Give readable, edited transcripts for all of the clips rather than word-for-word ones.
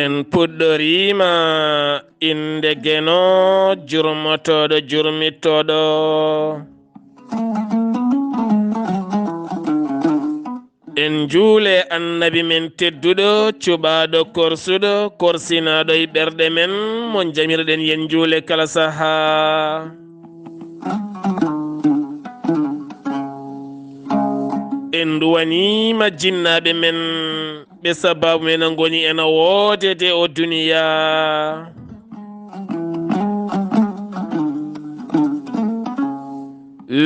en puɗɗorima inde geno jurmotoɗo jurmittoɗo en juule annabi men tedduɗo cuɓaɗo korsuɗo korsinaɗo e ɓerɗe men mo jamirɗen yen juule kala saha en duwanima jinnaɓe men ɓe sababu men goni ena woodede o duniya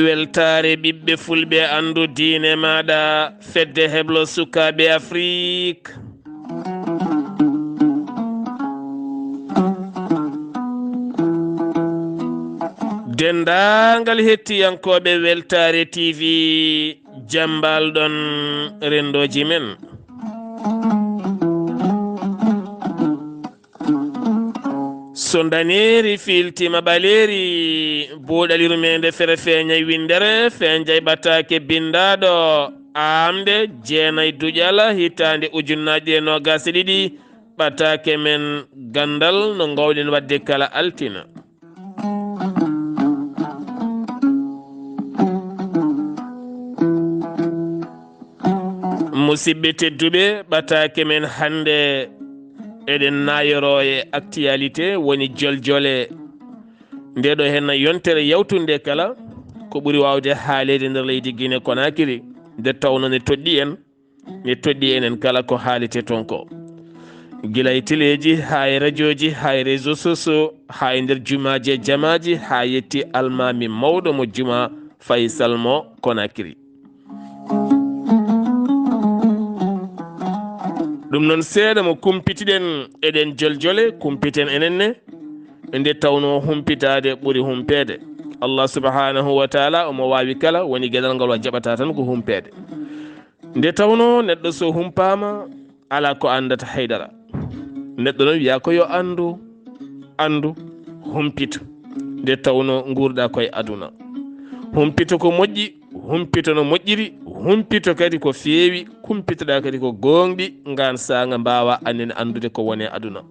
weltare ɓiɓɓe fulɓe andu diine maɗa fedde heblo sukaɓe Afrique dendagal hettiyankoɓe weltare TV jambalɗon rendoji men so daneri filtima ɓaleri buuɗal yurmeende fere feeñay windere feeñjay ɓataake bindaɗo aaɓnde jeenay duujal hitande ujunnaje 22 ɓataake men Ganndal no gowɗen wadde kala altina musidɓe tedduɓe ɓataake men hannde eɗen nayoro e actualité woni joljole ndeɗo henna yontere yawtunde kala ko ɓuri wawde haalede nder leydi Guinée Conakry nde tawno ne toɗɗi enen kala ko haalete toon ko gila e téléji ha e radio ji ha e réseaux sociaux ha e nder jumaji e jamaji ha yetti almami mawɗo mo juma Faysal mo Conakry ɗum noon seeɗa mo kumpitiɗen eɗen joljole kumpiten enenne nde tawno humpitade ɓuri humpede Allah subhanahu wa taala omo wawi kala woni gueɗal ngal wa jaɓata tan ko humpede nde tawno neɗɗo so humpama ala ko andata haydara neɗɗo noon wiya ko yo andu humpito nde tawno gurɗa koye aduna humpito ko moƴƴi humpito no moƴƴiri humpito kadi ko feewi humpitoɗa kadi ko gonɗi ngan saga mbawa annene andude ko wone aduna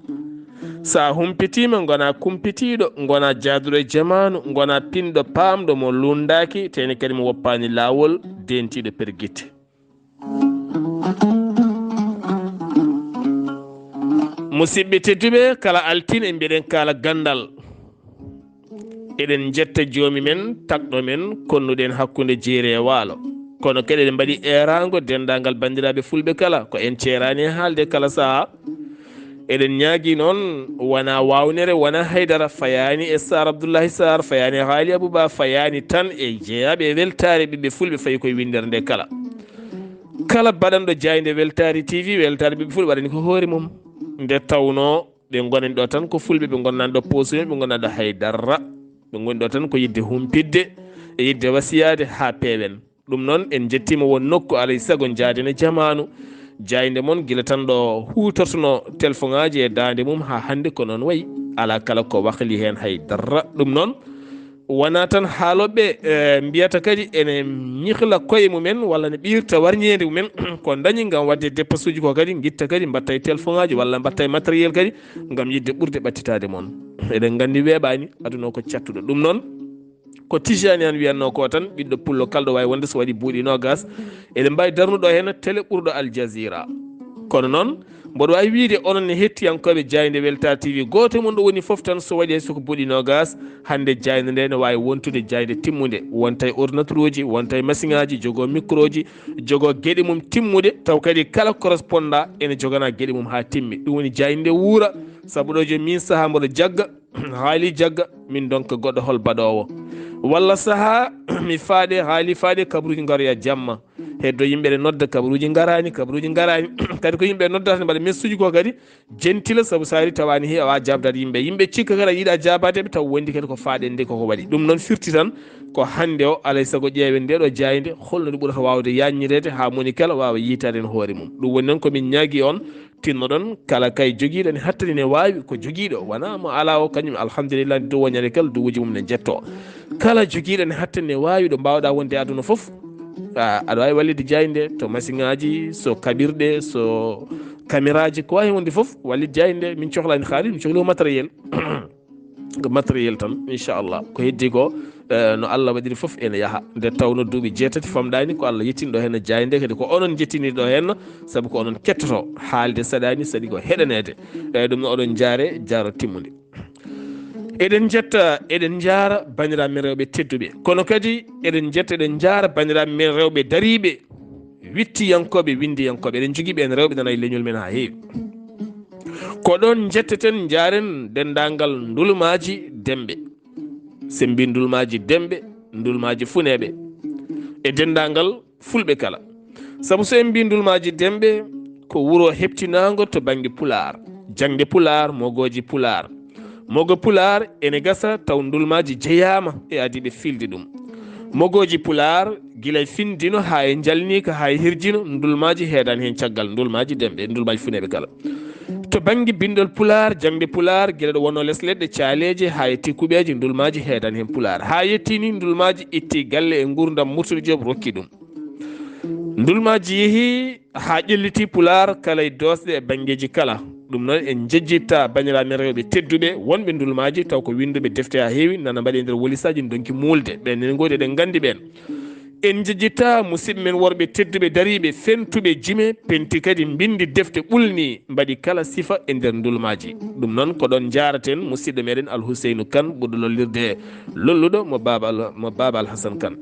sa humpitima gona kumpitiɗo gona jaaduɗo e jamanu gona pinɗo pamɗo mo lundaki teni kadi mo woppani lawol dentiɗo perguite musidɓe tedduɓe kala altine e mbiɗen kala gandal eɗen jetta joomi men takɗo men konnuɗen hakkude jeeri e waalo kono kadi eɗen mbaɗi erago dendagal bandiraɓe fulɓe kala ko en ceerani e haalde kala saaha eɗen ñaagui noon wona wawnere wona haydara fayani e Saar Abdullahi Saar fayani e haali Abouba fayani tan e jeeyaɓe e weltare ɓiɓɓe fulɓe fayi koye windere nde kala baɗanɗo jayde weltare TV weltare ɓiɓɓe fulɓe waɗani ko hoore mum nde tawno ɓe gonen ɗo tan ko fulɓe ɓe gonnan ɗo posumen ɓe gonnan ɗo haydara ɓe goni ɗo tan ko yidde humpidde e yidde wasiyade ha peewen ɗum noon en jettima won nokku alay saago jaaden e jamanu jayde moon guila tan ɗo hutortono téléphone aji e dande mum ha hannde ko noon wayi ala kala ko wakli hen haydara ɗum noon wona tan haaloɓe mbiyata kadi ene ñihla koye mumen walla ne ɓirta warñede mumen ko dañi gam wadde dépense uji ko kadi guitta kadi mbatta e téléphone aji walla mbatta e matériel kadi gam yidde ɓurde ɓattitade moon eɗen gandi weeɓani aduna ko cattuɗo ɗum noon ko tijani an wiyanno ko tan ɓiɗɗo pullo kalɗo wawi wonde so waɗi buuɗi nogas eɗen mbawi darnuɗo hen télé ɓurɗo Al Jazeera kono noon mboɗo wawi wiide onon ne hettiyankoɓe jayde Weltare TV goto mum ɗo woni foof tan so waɗi soko buuɗi nogas hande jayde nde ne wawi wontude jayde timmude wonta e ordinateur uji wonta e machine aji jogo micro ji jogo gueɗe mum timmude taw kadi kala correspondant ene jogana gueɗe mum ha timmi ɗum woni jayde nde wuura saabu ɗo joni min saaha mboɗo jagga haali jagga min donc goɗɗo hol baɗowo walla saha mi faaɗe haali faaɗe kabaruuji ngaroya jamma heddo yimɓe ɗe nodda kabaruuji garani kadi ko yimɓe noddata mbaɗa messuji ko kadi jentila saabu so ari tawani he awa jabdade yimɓe cikka kadi a yiiɗa jabadeɓe taw wondi kadi ko faaɗe nde koko waɗi ɗum noon firti tan ko hannde o alay saago ƴeewen nde ɗo jayde holno ɗi ɓurata wawde yañirede ha moni kala wawa yiitade en hoore mum ɗum woni noon komin ñaagui on tinnoɗon kala kay joguiɗo ne hattani ne wawi ko joguiɗo wona mo ala o kañum alhamdulillah dow woñade kala duwuji mum ne jetto kala joguiɗo ne hattani ne wawi ɗo mbawɗa wonde aduna foof aɗa wawi wallide jayde to machine aji so kaɓirɗe so caméraji ko wawi wonde foof wallide jayde min cohlani haalis min cohli matériel ko matériel tan inchallah ko heddi ko no Allah waɗiri foof ene yaaha nde tawno duuɓi 6 famɗani ko Allah yettinɗo hen jayde kadi ko onon jettiniɗo hen saabu ko onon kettoto haalde saɗani saɗi ko heɗanede ɗum no oɗon jaare jaaro timmude eɗen jetta eɗen jaara bandiraɓe men rewɓe tedduɓe kono kadi eɗen jetta eɗen jaara bandiraɓe men rewɓe dariɓe wittiyankoɓe windiyankoɓe eɗen joguiɓe en rewɓe nana e leñol men ha heewi ko ɗon jetteten jaren dendagal ndulmaji demɓe se mbi ndulmaji demɓe ndulmaji funeɓe e dendagal fulɓe kala saabu so en mbi ndulmaji demɓe ko wuuro heptinago to banggue pulaar jangde pulaar mogoji pulaar mogo pulaar ene gasa taw ndulmaji jeeyama e adiɓe filde ɗum mogoji pulaar guilay findino ha e jalnika ha e hirjino ndulmaji heedani hen caggal ndulmaji demɓe ndulmaji funeɓe kala to banggue bindol pulaar jangde pulaar guila ɗo wonno less leɗɗe caaleji ha e tikkuɓeji ndulmaji heedani hen pulaar ha yettini ndulmaji itti galle e gurdam murtude joob rokki ɗum ndulmaji yeehi ha ƴelliti pulaar kala e dosɗe e banggueji kala ɗum noon en jejjitta bandiraɓe men rewɓe tedduɓe wonɓe ndulmaji taw ko winduɓe defte ha heewi nana mbaɗi e nder wolisaji donki mulde ɓen ene goodi eɗen gandi ɓen en jejjitta musidɓe men worɓe tedduɓe dariɓe fentuɓe jime penti kadi bindi defte ɓulni mbaɗi kala sifa e nder ndulmaji ɗum noon ko ɗon jaraten musidɗo meɗen Alhuseynou Kane ɓurɗo lollirde lolluɗo mo baba Alhassane Kane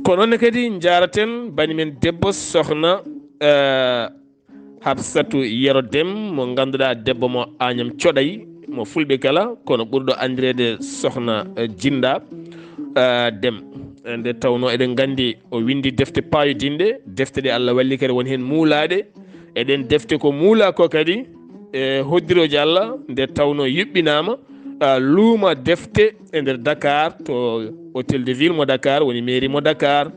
ko noonne kadi jaraten banimen debbo sohna Habsatou Yero Dem mo ganduɗa debbo mo Agnam Coɗay mo fulɓe kala kono ɓurɗo andirede sohna Jinda Dem nde tawno eɗen gandi o windi defte payodinde defte ɗe Allah walli kadi woni hen muulaɗe eɗen defte ko muula ko kadi e hoddiroji Allah nde tawno yuɓɓinama luuma defte e nder Dakar to hôtel de ville mo Dakar woni mairie mo Dakar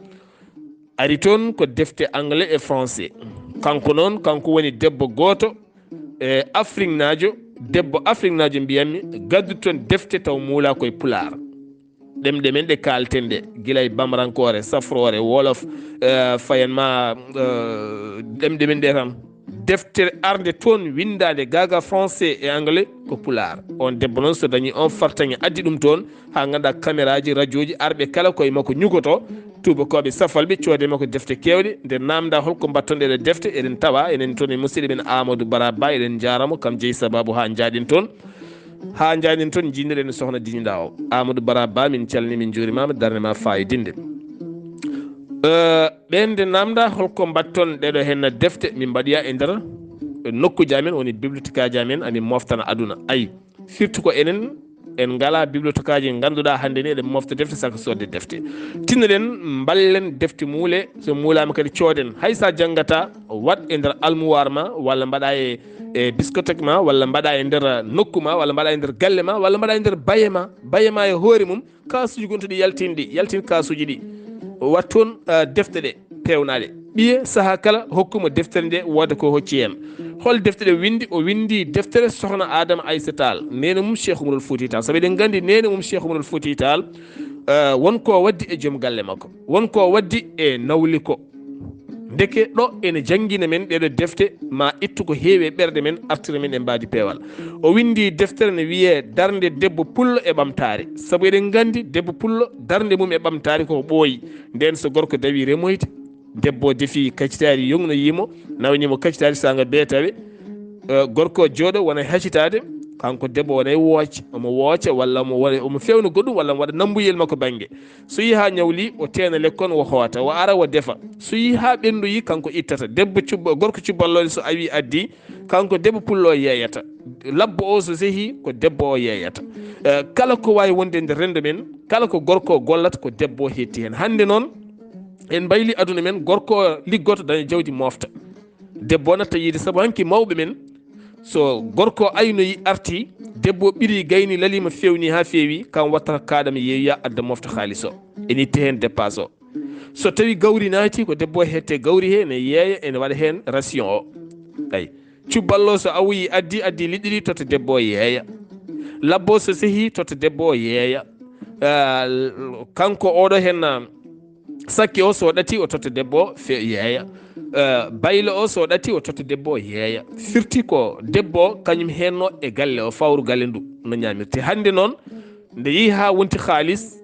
ari toon ko defte anglais et français kanko noon kanko woni debbo goto e Afrique najo debbo Afrique najo mbiyanmi gaddu toon defte taw muula koye pulaar ɗemɗe men ɗe kalten ɗe guilay bamrankore safrore wolof fayanma ɗemɗe men ɗe tan deftere arde toon windade gaga français et anglais ko pulaar on debbo noon so dañi on fartaŋe addi ɗum toon ha ganduɗa caméra ji radio ji arɓe kala koye makko ñugoto tubakoɓe safalɓe coode makko defte kewɗe nde namda holko mbatton ɗeɗe defte eɗen tawa enen toon e musidɗo men Amadou Baraba eɗen jaramo kam jeeyi sababu ha jaaɗen toon ha jaaɗen toon jinniɗen sohna diñiɗa o Amadou Baraba min calni min juurimama darnema fayidinde ɓende namda holko mbatton ɗeɗo henna defte min mbaɗoya e nder nokkuji amen woni bibliothèque aji amen amin moftana aduna ayi firti ko enen en ngala bibliothèque aji ganduɗa hande ni eɗen mofta defte saka sodde defte tinnoɗen ballen defte muule so muulama kadi cooden haysa janggata wat e nder almuwar ma walla mbaɗa e biscothèque ma walla mbaɗa e nder nokku ma walla mbaɗa e nder galle ma walla mbaɗa e nder baye ma e hoore mum kasuji gontuɗi yaltin kasuji ɗi wat toon defte ɗe pewnaɗe ɓiye saaha kala hokkuma deftere nde wooda ko hocci hen hol deftere windi o windi deftere sohna Adama Aissa Tall nene mum Cheikh Oumarul Fouti Tall saabu eɗen gandi nene mum Cheikh Oumarul Fouti Tall wonko waddi e joom galle makko wonko waddi e nawli ko deke ɗo ene jangguina men ɗeɗo defte ma ittu ko heewi e ɓerɗe men artira men e mbadi peewal o windi deftere ne wiye darde debbo pullo e ɓamtare saabu eɗen gandi debbo pullo darde mum e ɓamtare koko ɓooyi nden so gorko dawi remoyde debbo defi kaccitari yognoyimo nawanimo kaccitari saga beetawe gorko jooɗo wona haccitade kanko debbo wona e wooca omo wooca walla omo fewna goɗɗum walla omo waɗa nambuyel makko banggue so yi ha ñawli o teena lekkon o hoota o ara o defa so yi ha ɓendoyi kanko ittata debbo gorko cubballode so awi addi kanko debbo pullo o yeeyata labbo o so sehi ko debbo o yeeyata kala ko wawi wonde nder rendo men kala ko gorko gollata ko debbo hetti hen hande noon en mbayli aduna men gorko liggoto daña jawdi mofta debbo natta yiide saabu hanki mawɓe men so gorko aynoyi arti debbo ɓiri gayni lalima fewni ha feewi kam wattata kaɗam yeeya adda mofta haaliss o en itti hen dépasse o so tawi gawri naati ko debbo hette gawri he ne yeeya ene waɗa hen ration o ay cubballo so awoyi addi liɗɗiɗi toto debbo yeeya labbo so sehi toto debbo yeeya kanko oɗo hen sakki o so ɗati o totta debbo yeeya baylo o so ɗati o totta debbo yeeya firti ko debbo kañum henno e galle o fawru galle ndu no ñamirte hande noon nde yeehi ha wonti haaliss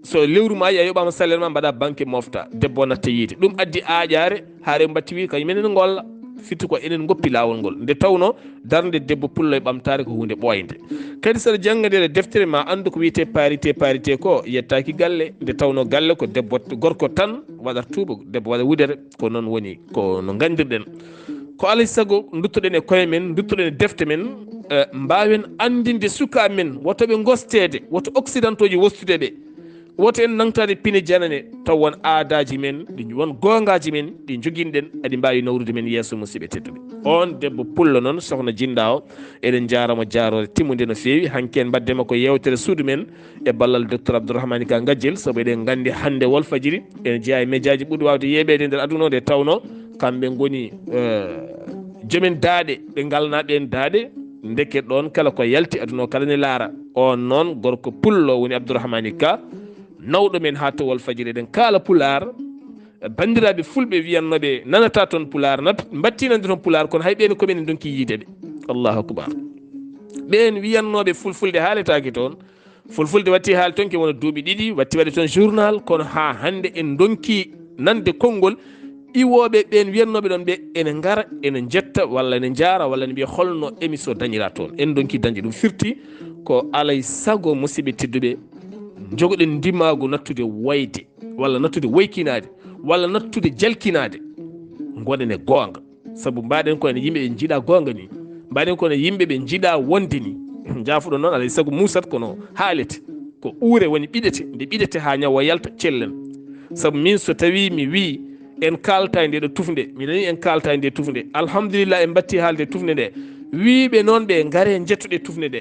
so lewru ma a yoɓama salaire ma mbaɗa banque mofta debbo natta yiide ɗum addi aƴare haare mbatti wi kañum enen golla firti ko enen goppi lawol ngol nde tawno darde debbo pullo e ɓamtare ko hunde ɓoyde kadi saɗa jangga nde deftere ma andu ko wiyete parité ko yettaki galle nde tawno galle ko debbo gorko tan waɗata tuuba debbo waɗa wudere ko noon woni ko no gandirɗen ko alay saago duttoɗen e koye men duttoɗen e defte men mbawen andinde sukaɓe men wotoɓe gostede woto occident oji wostude ɓe woto en nangtade pine janane taw won aadaji men ɗi won gongaji men ɗi joguinɗen eɗi mbawi nawrude men yesso musidɓe tedduɓe on debbo pullo noon sohna jinda o eɗen jaramo jarore timmude no fewi hankken mbaddema ko yewtere suudu men e ballal docteur abdourahmani ka gajjel saabu eɗen gandi hande Walfadjri ene jeeya e médiaji ɓuuri wawde yeɓede nder aduna o nde tawno kamɓe goni joomen daaɗe ɓe galnaɓe en daaɗe deket ɗon kala ko yalti aduna o kala ne laara on noon gorko pullo woni abdourahmani ka nawɗo men ha to Walfadjri eɗen kaala pulaar bandiraɓe fulɓe wiyannoɓe nanata toon pulaar battinande toon pulaar kono hay ɓen komin donki yiideɓe allahu akbar ɓen wiyannoɓe fulfulde haaletaki toon fulfulde watti haali toon ke wona duuɓi ɗiɗi watti waɗi toon journal kono ha hande en donki nande konngol iwoɓe ɓen wiyannoɓe ɗon ɓe ene gara ene jetta walla ene jaara walla ne mbiya holno émission dañira toon en donki dañde ɗum firti ko alay sago musidɓe tedduɓe jogoɗen ndimagu nattude wayde walla nattude waykinade walla nattude jalkinade goɗen e goonga saabu mbaɗen ko ene yimɓe ɓe jiiɗa goonga ni mbaɗen kono yimɓe ɓe jiiɗa wonde ni jaafuɗo noon alay saago musat kono haalete ko uure woni ɓiɗete nde ɓiɗete ha ñawa yalta cellen saabu min so tawi mi wi en kalta e nde ɗo tufde miɗani en kalta e nde tufde alhamdulillah en batti haalde tufde nde wiɓe noon ɓe gaare jettuɗe tufde nde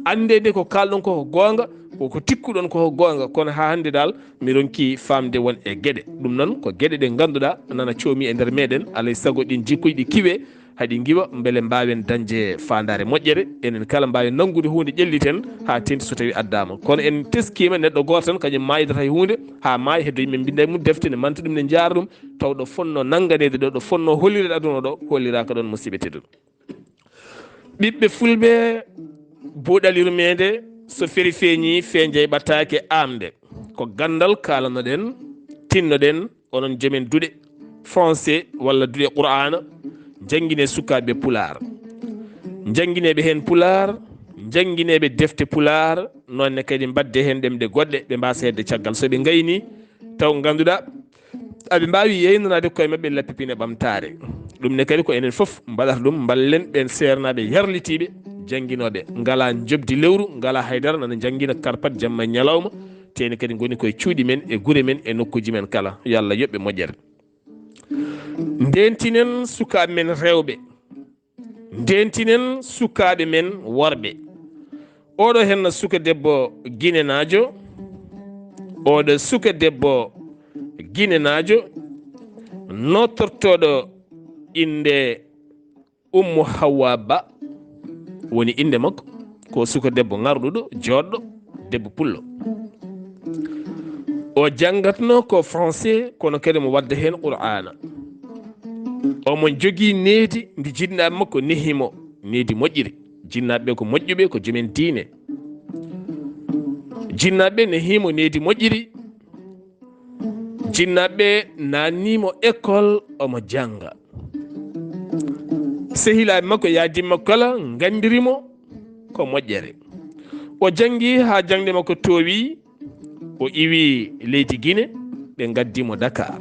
ande nde ko kalɗon koko goonga koko tikkuɗon koko goonga kono ha hande dal mi ronki famde won e gueɗe ɗum noon ko gueɗe ɗe ganduɗa nana coomi e nder meɗen alay saago ɗin jikkuji ɗi kiwe haɗi giwa beele mbawen dañde fandare moƴƴere enen kala mbawi nangude hunde ƴelliten ha tenti so tawi addama kono en teskima neɗɗo goto tan kañum mayidata e hunde ha maayi heddo yimɓe binda mum defte ne manta ɗum ne jaara ɗum taw ɗo fonno nanganede ɗo ɗo fonno hollirede aduna ɗo holliraka ɗon musidɓe tedduɗo ɓiɓɓe fulɓe buuɗal yurmeende so feri feeñi feeñje ɓataake aaɓnde ko Ganndal kalanoɗen tinnoɗen onon joomen duɗe français walla duɗe qur'ana jangguine sukaɓe pulaar jangguineɓe hen pulaar jangguineɓe defte pulaar nonne kadi mbadde hen ɗemɗe goɗɗe ɓe mbasa hedde caggal soɓe gayni taw ganduɗa aɓe mbawi yeynanade koye mabɓe lappipine ɓamtare ɗumne kadi ko enen foof mbaɗata ɗum ballen ɓen sernaɓe yarlitiɓe jangguinoɓe ngala jobdi lewru ngala haydara nana jangguina karpat jamma ñalawma teni kadi goni koye cuuɗi men e guure men e nokkuji men kala yo Allah yoɓɓe moƴƴere ndentinen sukaɓe men rewɓe ndentinen sukaɓe men worɓe oɗo henna suka debbo guinenajo oɗo suka debbo guinenajo nottortoɗo inde Ummu Hawa Ba woni inde makko ko suka debbo ngarɗuɗo joɗɗo debbo pullo o jangatno ko français kono kadi mo wadda hen qur'ana omo jogui needi ndi jinnaɓe makko nehimo needi moƴƴiri jinnaɓeɓe ko moƴƴuɓe ko joomen diine jinnaɓeɓe nehimo needi moƴƴiri jinnaɓeɓe nannimo école omo janga sehilaɓe makko yadimma kala gandirimo ko moƴƴere o jangi ha jangde makko towi o iwi leydi Guinée ɓe gaddimo Dakar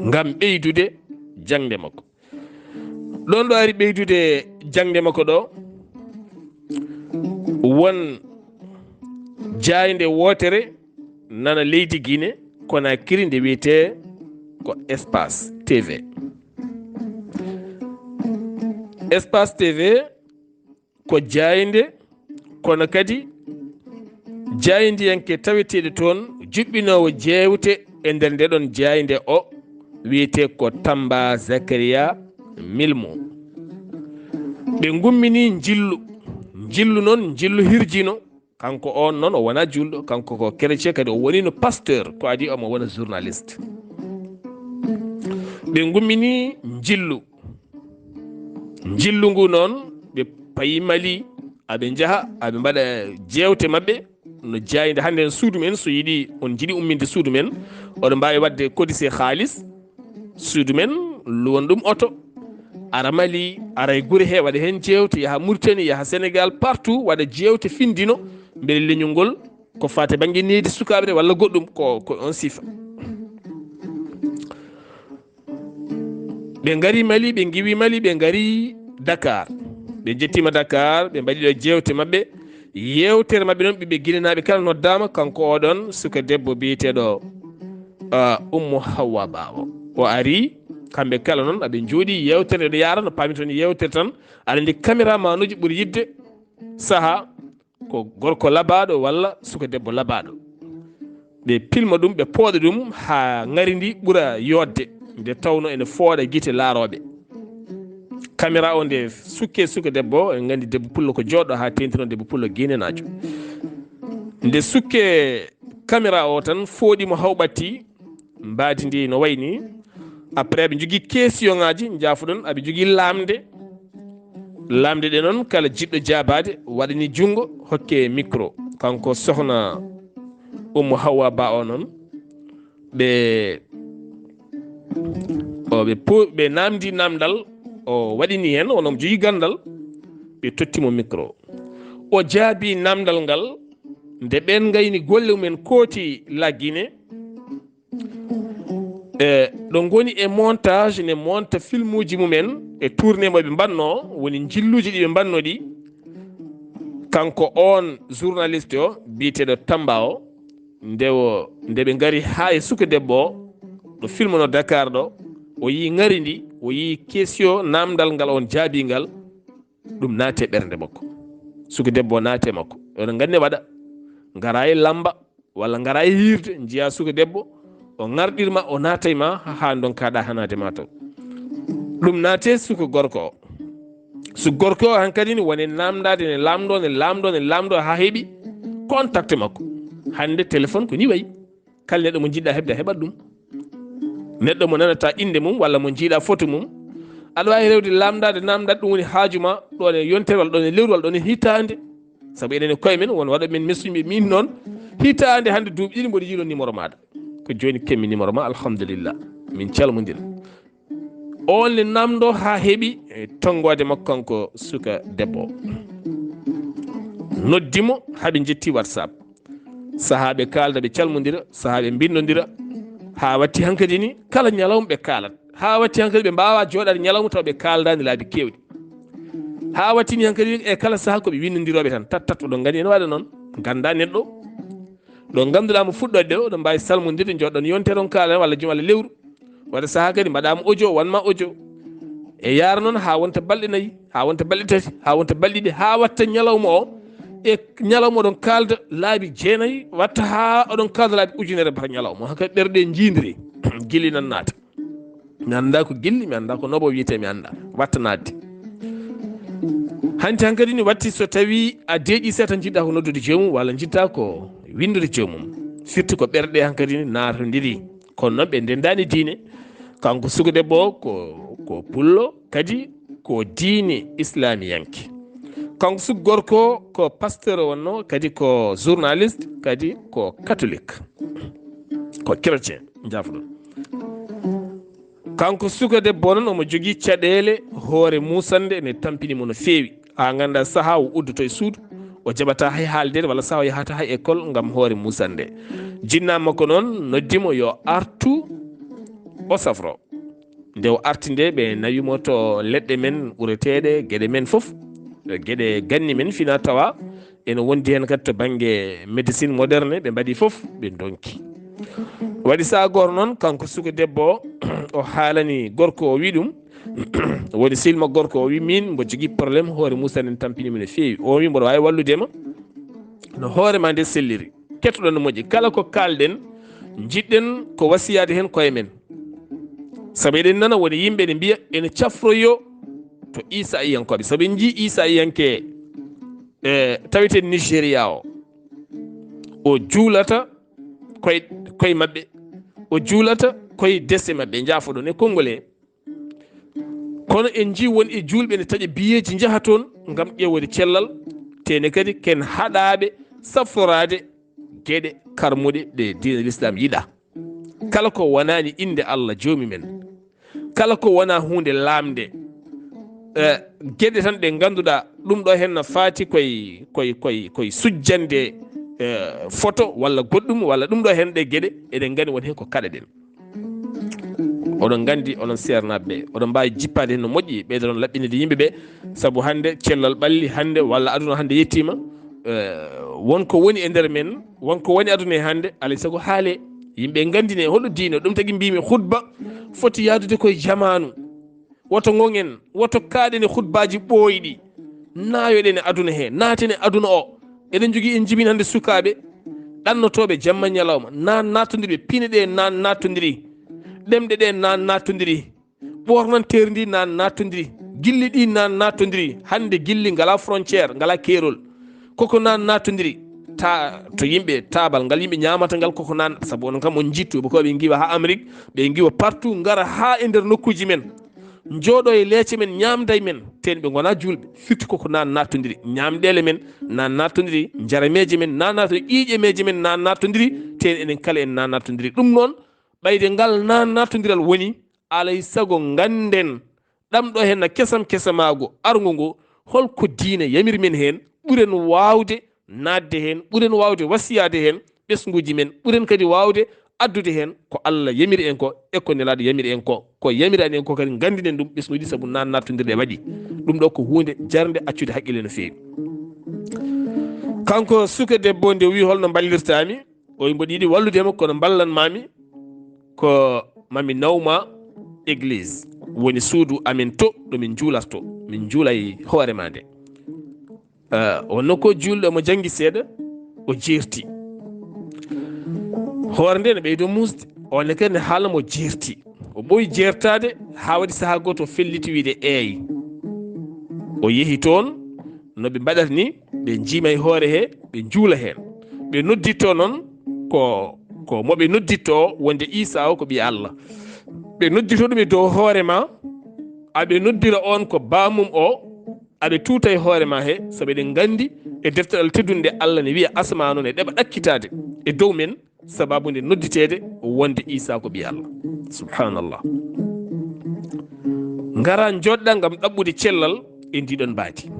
ngam ɓeydude jangde makko ɗon ɗo ari ɓeydude jangde makko ɗo won jayde wotere nana leydi Guinée Conakry nde wiyete ko Espace TV. Espace TV ko jayde kono kadi jayndiyanke taweteɗe toon juɓɓinowo jewte e nder ndeɗon jayde o wiyete ko Tamba Zakaria Milmo. ɓe gummini jillu noon jillu hirjino, kanko on noon o wona julɗo, kanko ko chrétien kadi o woni no pasteur ko adi omo wona journaliste. ɓe gummini jillu ngu noon ɓe payi Mali aɓe jaaha aɓe mbaɗa jewte mabɓe no jayde hannde suudu men so yiɗi on jiiɗi umminde suudu men oɗo mbawi wadde codicé haalis suudu men luwon ɗum oto ara Mali ara e guure he waɗa hen jewte yaha Mauritanie yaha Sénégal partout waɗa jewte findino beele leñol ngol ko fate banggue needi sukaɓe walla goɗɗum ko on sifa. ɓe gari Mali ɓe giwi Mali ɓe gari Dakar ɓe jettima Dakar ɓe mbaɗi ɗo jewte mabɓe yewtere mabɓe noon ɓiɓɓe guinenaɓe kala noddama kanko oɗon suka debbo biyeteɗo Ummu Hawa Bawo o ari kamɓe kala noon aɓe jooɗi yewtere ɗo yara no paami toon yewtere tan aɗa andi caméra manuji ɓuuri yidde saaha ko gorko labaɗo walla suka debbo labaɗo ɓe pilma ɗum ɓe pooɗa ɗum ha ngari ndi ɓuura yodde nde tawno ene fooɗa guite laaroɓe. caméra o nde sukke suka debbo en gandi debbo pullo ko joɗɗo ha tentino debbo pullo guinenajo nde sukke caméra o tan fooɗimo hawɓatti mbadi ndi no wayni après aɓe jogui question ngaji jaafuɗon aɓe jogui lamde ɗe noon kala jiɗɗo jabade waɗani junggo hokke micro kanko sohna Ummu Hawa Ba o noon ɓe namdi namdal o waɗini hen onomo jogui gandal ɓe tottimo micro o jaabi namdal ngal nde ɓen gayni golle mumen kooti la Guinée ɗo goni e montage ne monta film uji mumen e tourné moɓe mbanno woni jilluji ɗi ɓe mbanno ɗi kanko on journaliste o biyeteɗo Tamba o nde ɓe gari ha e suka debbo o ɗo film no Dakar ɗo o yi ngari ndi o yi question namdal ngal on jaabigal ɗum naate ɓernde makko suka debbo naate makko oɗon gandi waɗa ngara e lamba walla ngara e hirde jiya suka debbo o ngarɗirma o naatayma ha donkaɗa hanade ma taw ɗum naate suka gorko o suka gorko o hankkadi ni woni namdade ne lamdo ha heeɓi contacte makko hande téléphone ko ni wayi kala neɗɗo mo jiɗɗa heɓde a heɓat ɗum neɗɗo mo nanata inde mum walla mo jiiɗa photo mum aɗa wawi rewde lamdade namdade ɗum woni haajuma ɗon e yontere walla ɗon e lewru walla ɗon e hitande saabu enen e koye men won waɗo men mesuɓe min noon hitande hande duuɓi ɗiɗi mboɗo yiilo numéro maɗa ko joni kemmi numéro ma alhamdulillah min calmodira on ne namdo ha heeɓi tonggode makko kanko suka debbo noddimo haaɓe jetti WhatsApp sahaɓe kalda ɓe calmodira sahaɓe bindodira ha watti hankkadi ni kala ñalawma ɓe kaalat ha watti hankkadi ɓe mbawa joɗade ñalawma taw ɓe kaldani laabi kewɗi ha wattini hankkadi e kala saaha koɓe winnodiroɓe tan tat oɗon gandi ene waɗa noon ganda neɗɗo ɗo ganduɗa mo fuɗɗode ɗe oɗon mbawi salmodirde joɗɗon yontere on kaala walla jum Allah lewru waɗa saaha kadi mbaɗama audio wanma audio e yaara noon ha wonta balɗe nayyi ha wonta balɗe tati ha wonta balɗe ɗiɗi ha watta ñalawma o e ñalawma oɗon kalda laabi jeenayyi watta ha oɗon kalda laabi ujunere bata ñalawma hankkadi ɓerɗe jindiri guili nan naata mi anda ko gilli mi anda ko nobo wiyete mi anda watta nadde hanti hankkadi ni watti so tawi a deeƴi se tan jiɗɗa ko noddude joomum walla jiɗɗa ko windude joomum firti ko ɓerɗe hankkadi ni natodiri kono noon ɓe ndendani diine kanko suka debbo ko pullo kadi ko diine islamiyanke kanko suka gorko ko pasteur wonno kadi ko journaliste kadi ko catholique ko chrétien jafoɗon kanko suka debbo noon omo jogui caɗele hoore musande ne tampinimo no feewi ha ganda saaha o uddoto e suudu o jaɓata hay haaldede walla saaha o yahata hay école gam hoore musande jinnama ko noon noddimo yo artu o safro nde o arti nde ɓe nawimo to leɗɗe men ɓureteɗe gueɗe men foof gueɗe ganni men fina tawa ene wondi hen kadi to banggue médecine moderne ɓe mbaɗi foof ɓe donki waɗi sa goto noon kanko suka debbo o haalani gorko o wi ɗum woni silma gorko o wi min mbo jogui probléme hoore musa en tampinimi no fewi o wi mboɗo wawi walludema no hoorema nde selliri kettoɗon no moƴƴi kala ko kalɗen jiɗɗen ko wasiyade hen koye men saabu eɗen nana woni yimɓe ne mbiya ene cafroyo to isa iyankoɓe saabu en jii isa iyanke taweten nigéria o juulata koye mabɓe o juulata koye dese mabɓe jaafoɗon e konngol he kono en jii won e julɓe ne taƴa biyeji jaaha toon gam ƴewode cellal tene kadi ken haɗaɓe saftorade gueɗe karmuɗe ɗe diine l'islam yiɗa kala ko wonani inde Allah joomi men kala ko wona hunde lamde gueɗe tan ɗe ganduɗa ɗum ɗo hen no faati koye sujjande photo walla goɗɗum walla ɗum ɗo hen ɗe gueɗe eɗen gandi won hen ko kaɗaɗen oɗon gandi oɗon sernaɓeɓe oɗon mbawi jippade hen no moƴƴi ɓeydoɗon laɓɓinide yimɓeɓe saabu hande cellal ɓalli hande walla aduna hande yettima wonko woni e nder men wonko woni aduna e hande alay saago haale yimɓe gandine hoɗo diine ɗum tagui mbimi khutba foti yadude koye jamanu woto gongen woto kaaɗen e khutbaji ɓooyiɗi nayoɗen e aduna he naaten e aduna o eɗen jogui en jibini hande sukaɓe ɗannotoɓe jamma ñalawma nan nattodiri ɓe piine ɗe nan nattodiri ɗemɗe ɗe nan nattodiri ɓornanteeri ndi nan nattodiri gilli ɗi nan nattodiri hande gilli ngala frontiére ngala keerol koko nan nattodiri ta to yimɓe tabal ngal yimɓe ñamata ngal koko nan saabu onon kam on jittuɓe ko ɓe giwa ha Amérique ɓe giwa partout gara ha e nder nokkuji men jooɗo e leece men ñamday men ten ɓe gona julɓe firti koko nan nattodiri ñamɗele men nan nattodiri jarameje men nan nattodiri ƴiƴemeje men nan nattodiri ten enen kala en nan nattodiri ɗum noon ɓayde ngal nan nattodiral woni alay saago ganden ɗamɗo hen no kesam kesamago argo ngo holko diine yamiri men hen ɓuuren wawde nadde hen ɓuuren wawde wasiyade hen ɓesguji men ɓuuren kadi wawde addude hen ko Allah yamiri en ko e ko nelaɗo yamiri en ko yamirani en ko kadi gandinen ɗum ɓesguji saabu nan nattodirɗe waɗi ɗum ɗo ko hunde jarde accude haqqille no fewi kanko suka debbo nde wi holno ballirtami o mboɗo yiiɗi walludema kono ballanmami ko mami nawma église woni suudu amin to ɗomin juulato min juulay hoorema nde wonno ko julɗo mo janggi seeɗa o jeerti hoore nde ne ɓeydo musde onne kadi ne haalna mo jeerti o ɓooyi jeertade ha waɗi saaha goto o felliti wiide eeyi o yeehi toon no ɓe mbaɗata ni ɓe jiima e hoore he ɓe juula hen ɓe nodditto noon ko moɓe nodditto wonde Isa o ko ɓi Allah ɓe noddito ɗum e dow hoorema aɓe noddira on ko bamum o aɓe tuuta e hoorema he saabu eɗen gandi e defteral teddunde Allah ne wiya asma noon e ɗeɓa ɗakkitade e dow men sababude nodditede wonde Isa ko ɓi Allah subhanallah ngara joɗɗa gam ɗaɓɓude cellal e ndiɗon mbaadi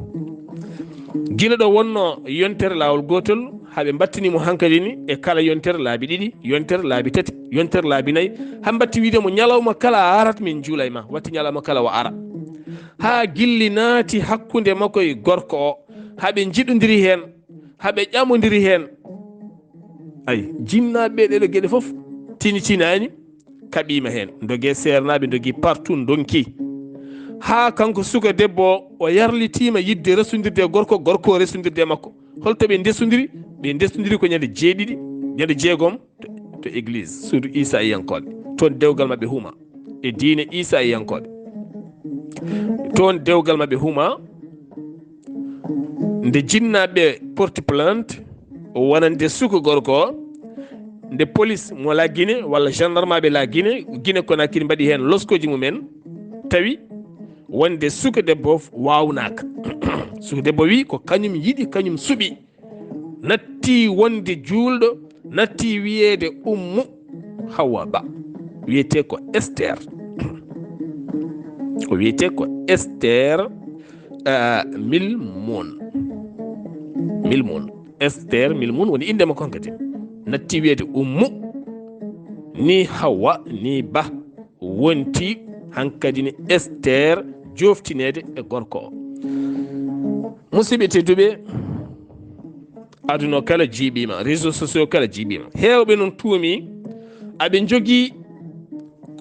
guila ɗo wonno yontere lawol gotol haɓe battinimo hankkadi ni e kala yontere laabi ɗiɗi yontere laabi tati yontere laabi nayyi ha batti wiidemo ñalawma kala a arat min juulay ma watti ñalawma kala o ara ha gilli naati hakkude makko e gorko o haɓe jiɗodiri hen haɓe ƴamodiri hen ay jinnaɓe ɗeɗo gueɗe foof tinitinani kaɓima hen dogue sernaɓe dogui partout donki ha kanko suka debbo o yarlitima yidde resudirde gorko gorko resudirde makko holto ɓe ndesodiri ko ñande jeeɗiɗi ñande jeegom to église suudu Isa iyankoɓe toon dewgal mabɓe huma e diine Isa iyankoɓe toon dewgal mabɓe huma nde jinnaɓe porte plainte o wonande suka gorko o nde police mo la Guinée walla gendarme aɓe la Guinée Conakry mbaɗi hen loskoji mumen tawi wonde suka debbo wawnaka suka debbo wi ko kañum yiɗi kañum suuɓi natti wonde julɗo natti wiyede ummu Hawa Ba wiyete ko Esther o wiyete ko Esther Milmon Esther Milmon woni inde makko kadi natti wiyede ummu ni Hawa ni Ba wonti hankadi ni Esther joftinede e gorko o musidɓe tedduɓe aduna kala jiiɓima réseaux sociaux kala jiiɓima heewɓe noon tuumi aɓe jogii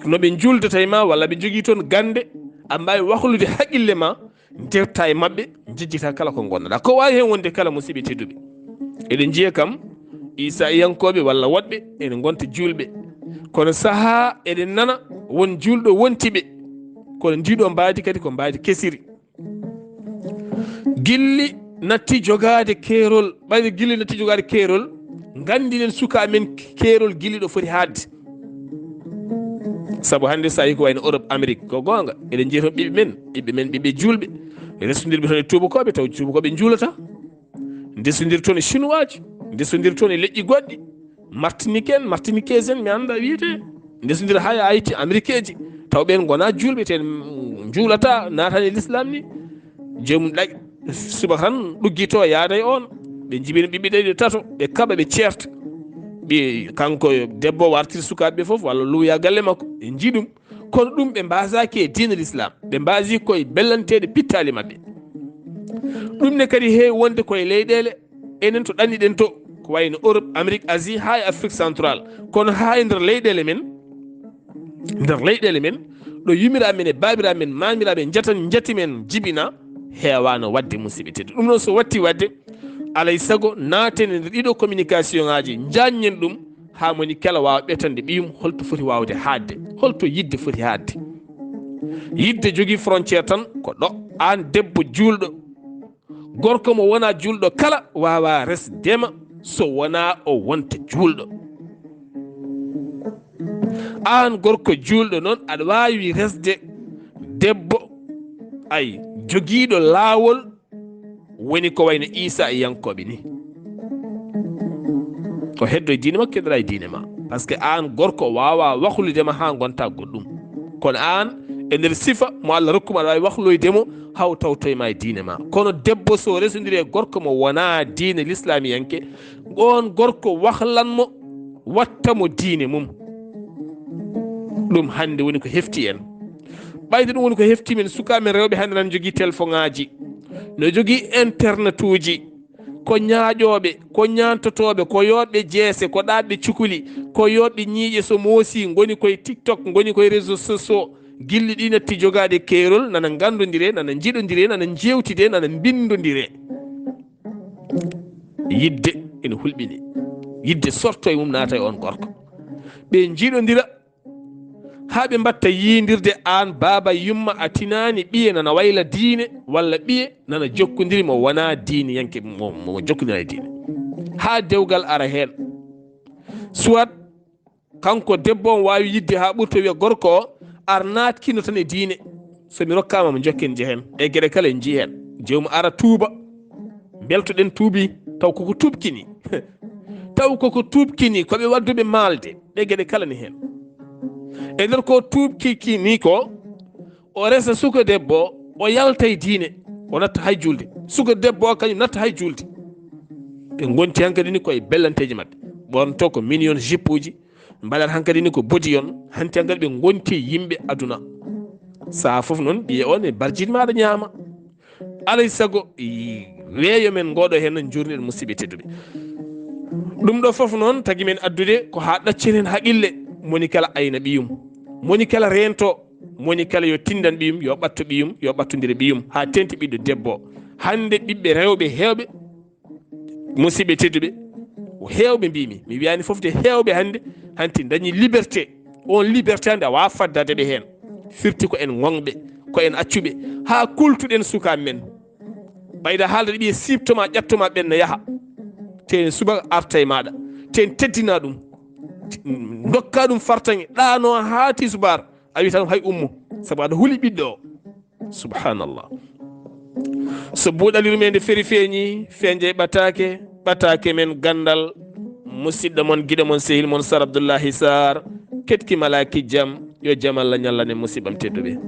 noɓe juldata e ma walla ɓe jogii toon gande a mbawi wahlude haqqille ma dewta e mabɓe jejjita kala ko gonnoɗa ko wawi hen wonde kala musidɓe tedduɓe eɗen jiiya kam isa iyankoɓe walla woɗɓe ene gonta julɓe kono saaha eɗen nana won julɗo wontiɓe kono ndiɗo mbaadi kadi ko mbaadi kesiri gilli natti jogade keerol ɓayde gilli natti jogade keerol gandinen suka men keerol gilli ɗo foti haadde saabu hannde sa yi ko wayno Europe Amérique ko gonga eɗen jiya toon ɓiɓɓe men ɓiɓɓe julɓe resodirɓe toon e tubakoɓe taw tubakoɓe juulata ndesodir toon e chinois ji ndesodir toon e leƴƴi goɗɗi martiniquais en mi anda wiyete ndesodir hay Haïti américain ji taw ɓen gona julɓe ten juulata natani e l'islam ni joomum ɗaƴ suba tan ɗuggito yaada e on ɓe jibina ɓiɓɓe ɗiɗi tato ɓe kaɓa ɓe ceerta ɓe kanko debbo wartir sukaɓeɓe foof walla luuya galle makko ɓe jii ɗum kono ɗum ɓe mbasaki e diine l'islam ɓe mbasi koye bellantede pittali mabɓe ɗum ne kadi heewi wonde koye leyɗele enen to ɗanniɗen to ko wayno Europe Amérique Asie ha e Afrique central kono ha e nder leyɗele men ɗo yumiraɓe men e babiraɓe men mamiraɓe jati men jibina heewano wadde musidɓe teddu ɗum noon so watti wadde alay saago naaten e nder ɗiɗo communication ngaji jaññen ɗum ha moni kala wawa ɓetande ɓiyum holto foti wawde haadde holto yidde foti haadde yidde jogui frontiére tan ko ɗo an debbo julɗo gorko mo wona julɗo kala wawa resdema so wona o wonta julɗo an gorko julɗo noon aɗa wawi resde debbo ay jogiiɗo laawol woni ko wayno Isa e yankoɓe ni o heddo e diine makko keɗora e diine ma par ce que an gorko wawa wahludema ha gonta goɗɗum kono an e nder sifa mo Allah rokkuma aɗa wawi wahloydemo haw tawtoyma e diine ma kono debbo so resodiri e gorko mo wona diine l'islamiyanke on gorko wahlanmo wattamo diine mum ɗum hande woni ko hefti en ɓayde ɗum woni ko hefti men sukamen rewɓe hannde nan jogui téléphone ngaji no jogui internet uji ko ñaaƴoɓe ko ñantotoɓe ko yoɗɓe jeese ko ɗaɓɓe cukuli ko yoɗɓe ñiiƴe so moosi goni koye TikTok goni koye réseaux sociaux gilli ɗi natti jogade keerol nana gandodire nana jiɗodire nana jewtide nana bindodire yidde ene hulɓini yidde sorto e mum naata e on gorko ɓe jiɗodira ha ɓe mbatta yiidirde an baba yumma a tinani ɓiye nana wayla diine walla ɓiye nana jokkodiri mo wona diine yanke mo jokkodira e diine ha dewgal ara hen soit kanko debbo on wawi yidde ha ɓurto wiya gorko o ar natkino tan e diine somi rokkama mo jokken jehen e gueɗe kala en jii hen jewmo ara tuuba beltoɗen tuubi taw koko tubkini taw koko tubkini koɓe wadduɓe maalde ɗe gueɗe kala ni hen e nder ko tuubkiki ni ko o resa suka debbo o yalta e diine o natta hay julde suka debbo o kañum natta hay julde ɓe gonti hankkadi ni koye bellanteji mabɓe ɓonto ko million jupe uji mbaɗat hankkadi ni ko bodiyon hanti hankkadi ɓe gonti yimɓe aduna saha foof noon ɓiye on e barjide maɗa ñaama alay saago weeyo men ngoɗo hen no jurniɗen musidɓe tedduɓe ɗum ɗo foof noon tagui men addude ko ha ɗaccen hen haqille moni kala ayna ɓiyum moni kala rento moni kala yo tindan ɓiyum yo ɓatto ɓiyum yo ɓattodira ɓiyum ha tenti ɓiɗɗo debbo hande ɓiɓɓe rewɓe hewɓe musidɓe tedduɓe hewɓe mbimi mi wiyani foof de hewɓe hande hanti dañi liberté on liberté hande a wawa faddade ɓe hen firti ko en gonɓe ko en accuɓe ha kultuɗen sukaɓe men ɓayda haalde ɓiye siptoma ƴettoma ɓenno yaaha te suba arta e maɗa ten teddina ɗum dokka ɗum fartaŋe ɗano haati subar a wi tan hay ummo saabu aɗa huuli ɓiɗɗo o subhanallah so buuɗal yurmeende feri feeñi feeñje ɓataake men Ganndal musidɗo mon giɗo mon sehil mon Sar Abdullahi Saar ketki malaki jam yo jam Allah ñallane musiɓam tedduɓe